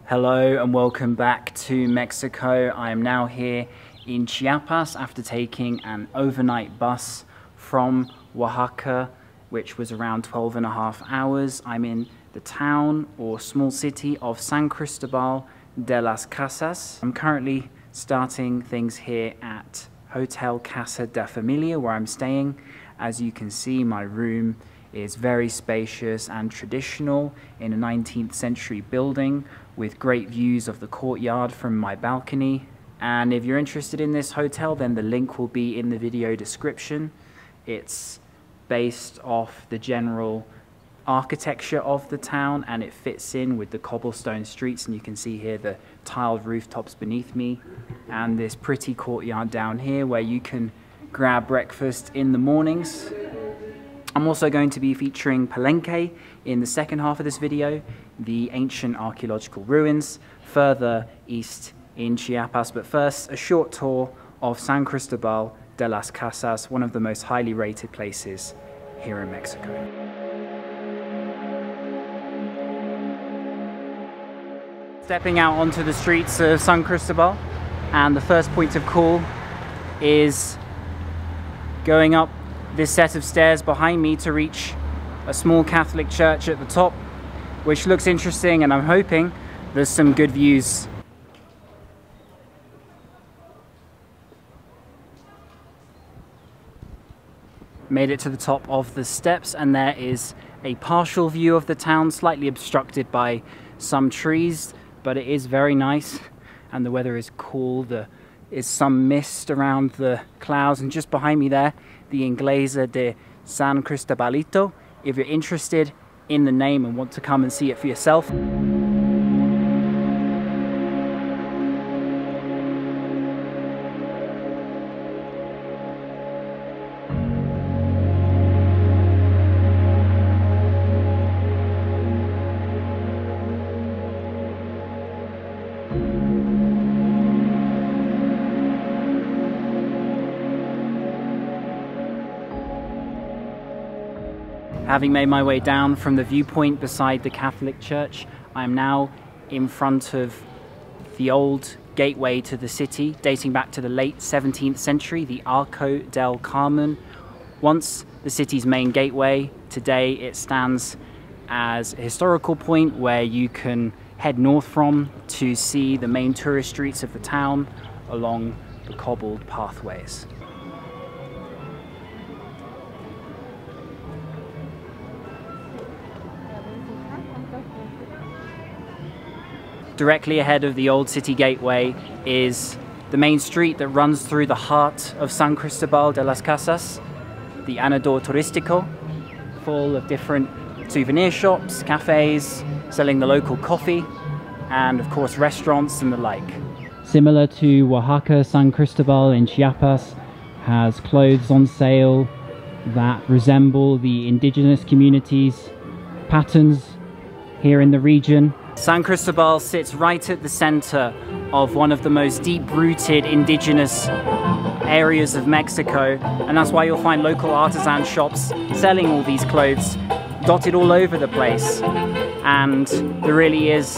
Hello and welcome back to Mexico. I am now here in Chiapas after taking an overnight bus from Oaxaca, which was around 12.5 hours. I'm in the town or small city of San Cristo de Las Casas. I'm currently starting things here at Hotel Casa de Familia, where I'm staying. As you can see, my room is very spacious and traditional in a 19th century building with great views of the courtyard from my balcony. And if you're interested in this hotel, then the link will be in the video description. It's based off the general architecture of the town, and it fits in with the cobblestone streets, and you can see here the tiled rooftops beneath me and this pretty courtyard down here where you can grab breakfast in the mornings. I'm also going to be featuring Palenque in the second half of this video, the ancient archaeological ruins further east in Chiapas. But first, a short tour of San Cristobal de las Casas, one of the most highly rated places here in Mexico. Stepping out onto the streets of San Cristobal, and the first point of call is going up this set of stairs behind me to reach a small Catholic church at the top, which looks interesting, and I'm hoping there's some good views. Made it to the top of the steps, and there is a partial view of the town, slightly obstructed by some trees, but it is very nice and the weather is cool. There is some mist around the clouds, and just behind me there, the Iglesia de San Cristobalito, if you're interested in the name and want to come and see it for yourself. Having made my way down from the viewpoint beside the Catholic Church, I am now in front of the old gateway to the city, dating back to the late 17th century, the ARCO del CARMEN. Once the city's main gateway, today it stands as a historical point where you can head north from to see the main tourist streets of the town along the cobbled pathways. Directly ahead of the old city gateway is the main street that runs through the heart of San Cristobal de las Casas, the ANDADOR TURISTICO, full of different souvenir shops, cafes, selling the local coffee, and of course restaurants and the like. Similar to Oaxaca, San Cristobal in Chiapas has clothes on sale that resemble the indigenous communities' patterns here in the region. San Cristobal sits right at the center of one of the most deep-rooted indigenous areas of Mexico, and that's why you'll find local artisan shops selling all these clothes dotted all over the place. And there really is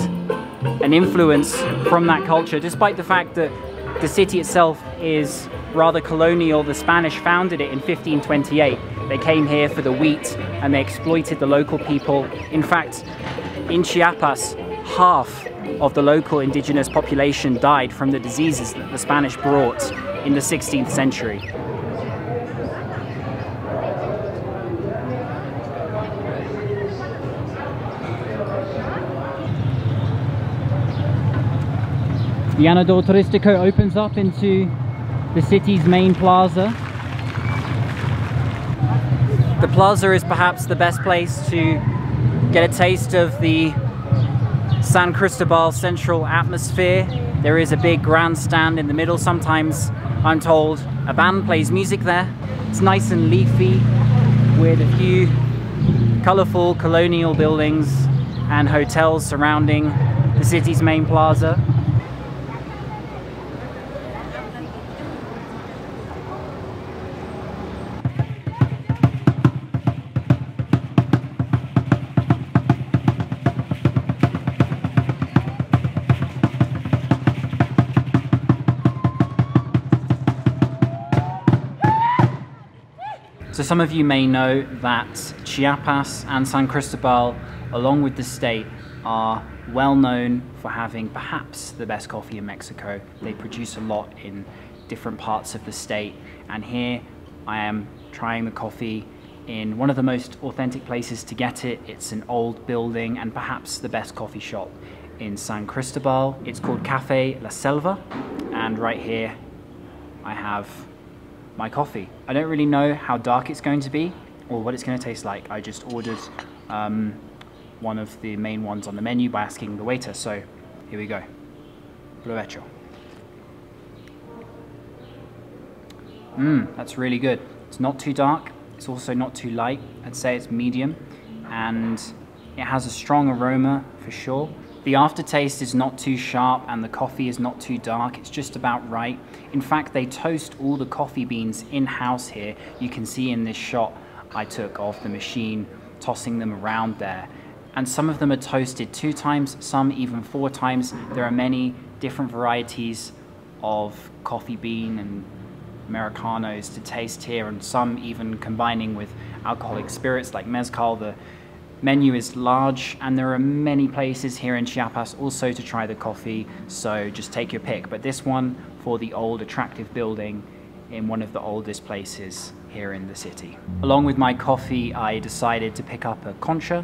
an influence from that culture, despite the fact that the city itself is rather colonial. The Spanish founded it in 1528. They came here for the wheat and they exploited the local people. In fact, in Chiapas, half of the local indigenous population died from the diseases that the Spanish brought in the 16th century. The ANDADOR TURISTICO opens up into the city's main plaza. The plaza is perhaps the best place to get a taste of the San Cristobal central atmosphere. There is a big grandstand in the middle. Sometimes, I'm told, a band plays music there. It's nice and leafy with a few colorful colonial buildings and hotels surrounding the city's main plaza. So some of you may know that Chiapas and San Cristobal, along with the state, are well known for having perhaps the best coffee in Mexico. They produce a lot in different parts of the state, and here I am trying the coffee in one of the most authentic places to get it. It's an old building and perhaps the best coffee shop in San Cristobal. It's called Café La Selva, and right here I have my coffee. I don't really know how dark it's going to be or what it's going to taste like. I just ordered one of the main ones on the menu by asking the waiter, so here we go. Provecho. That's really good. It's not too dark, it's also not too light. I'd say it's medium, and it has a strong aroma for sure. The aftertaste is not too sharp and the coffee is not too dark. It's just about right. In fact, they toast all the coffee beans in-house here. You can see in this shot I took of the machine tossing them around there. And some of them are toasted 2 times, some even 4 times. There are many different varieties of coffee bean and Americanos to taste here, and some even combining with alcoholic spirits like mezcal. The menu is large, and there are many places here in Chiapas also to try the coffee, so just take your pick. But this one for the old attractive building in one of the oldest places here in the city. Along with my coffee, I decided to pick up a concha.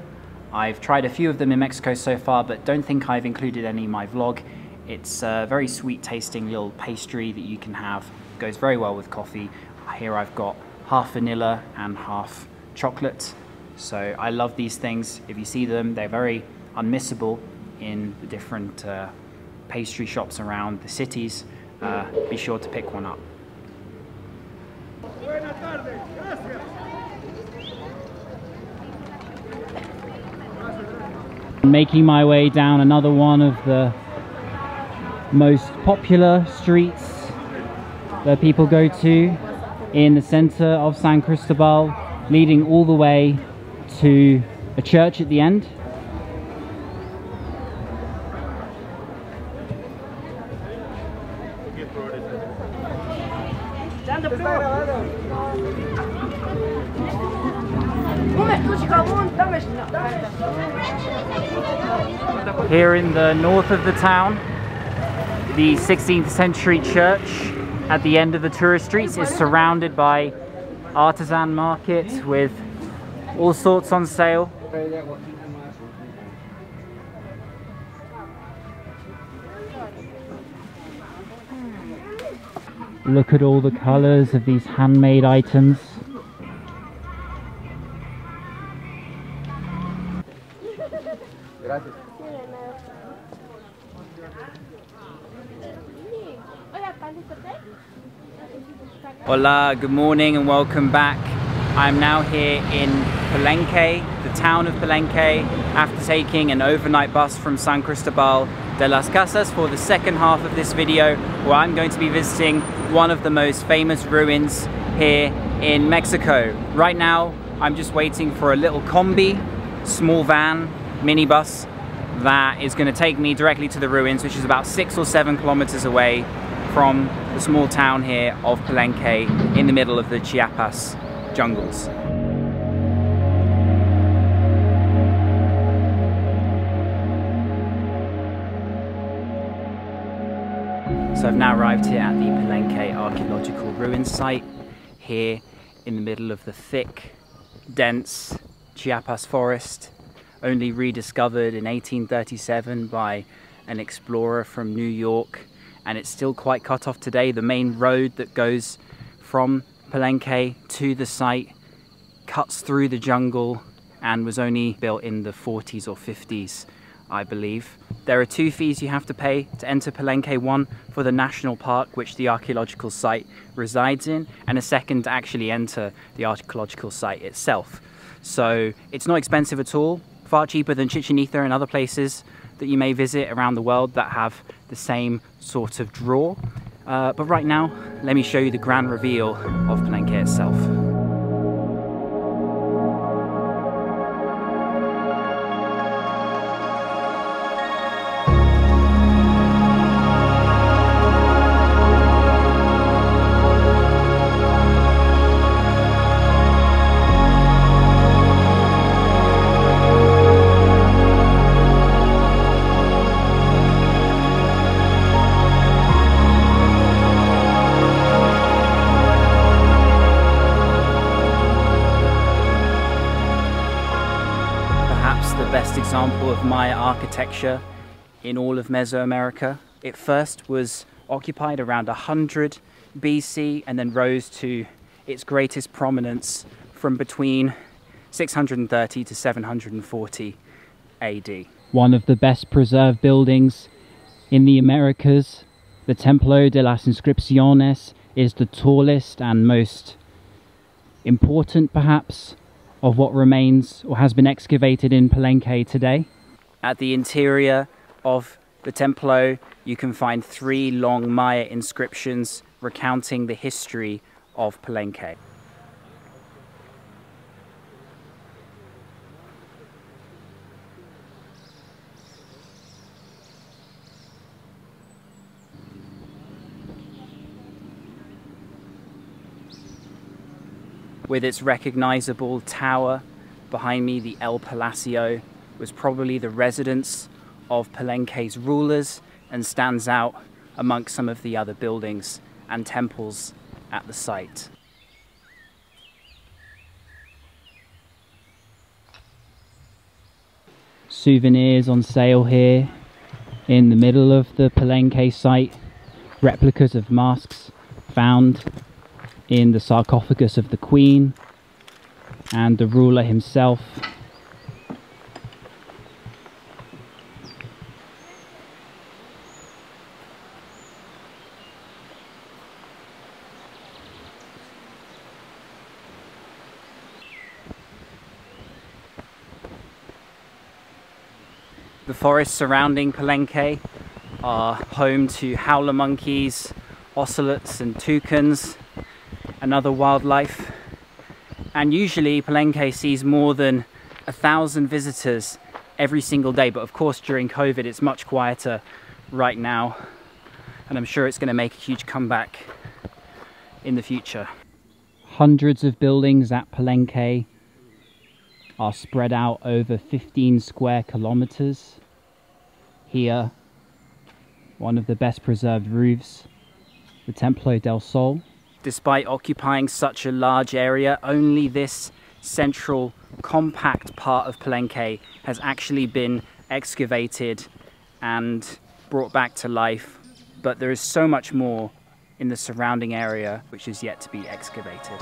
I've tried a few of them in Mexico so far, but don't think I've included any in my vlog. It's a very sweet tasting little pastry that you can have. Goes very well with coffee. Here I've got half vanilla and half chocolate. So I love these things. If you see them, they're very unmissable in the different pastry shops around the cities. Be sure to pick one up. Making my way down another one of the most popular streets that people go to in the center of San Cristobal, leading all the way to a church at the end. Here in the north of the town, the 16th century church at the end of the tourist streets is surrounded by artisan markets with all sorts on sale. Look at all the colors of these handmade items. Hola, good morning and welcome back. I'm now here in Palenque, the town of Palenque, after taking an overnight bus from San Cristobal de Las Casas for the second half of this video, where I'm going to be visiting one of the most famous ruins here in Mexico. Right now, I'm just waiting for a little combi, small van, minibus, that is going to take me directly to the ruins, which is about 6 or 7 kilometers away from the small town here of Palenque in the middle of the Chiapas jungles. So I've now arrived here at the Palenque archaeological ruins site, here in the middle of the thick, dense Chiapas forest, only rediscovered in 1837 by an explorer from New York, and it's still quite cut off today. The main road that goes from Palenque to the site cuts through the jungle and was only built in the 40s or 50s, I believe. There are 2 fees you have to pay to enter Palenque, one for the national park which the archaeological site resides in, and a second to actually enter the archaeological site itself. So it's not expensive at all, far cheaper than Chichen Itza and other places that you may visit around the world that have the same sort of draw. But right now, let me show you the grand reveal of Palenque itself. example of Maya architecture in all of Mesoamerica. It first was occupied around 100 BC and then rose to its greatest prominence from between 630 to 740 AD. One of the best preserved buildings in the Americas, the Templo de las Inscripciones, is the tallest and most important, perhaps, of what remains or has been excavated in Palenque today. At the interior of the Templo, you can find 3 long Maya inscriptions recounting the history of Palenque. With its recognizable tower behind me, the El Palacio was probably the residence of Palenque's rulers and stands out amongst some of the other buildings and temples at the site. Souvenirs on sale here in the middle of the Palenque site. Replicas of masks found in the sarcophagus of the Queen and the ruler himself. The forests surrounding Palenque are home to howler monkeys, ocelots and toucans and other wildlife. And usually Palenque sees more than 1,000 visitors every single day, but of course during COVID it's much quieter right now, and I'm sure it's going to make a huge comeback in the future. Hundreds of buildings at Palenque are spread out over 15 square kilometers. Here, one of the best preserved roofs, the Templo del Sol. Despite occupying such a large area, only this central compact part of Palenque has actually been excavated and brought back to life, but there is so much more in the surrounding area which is yet to be excavated.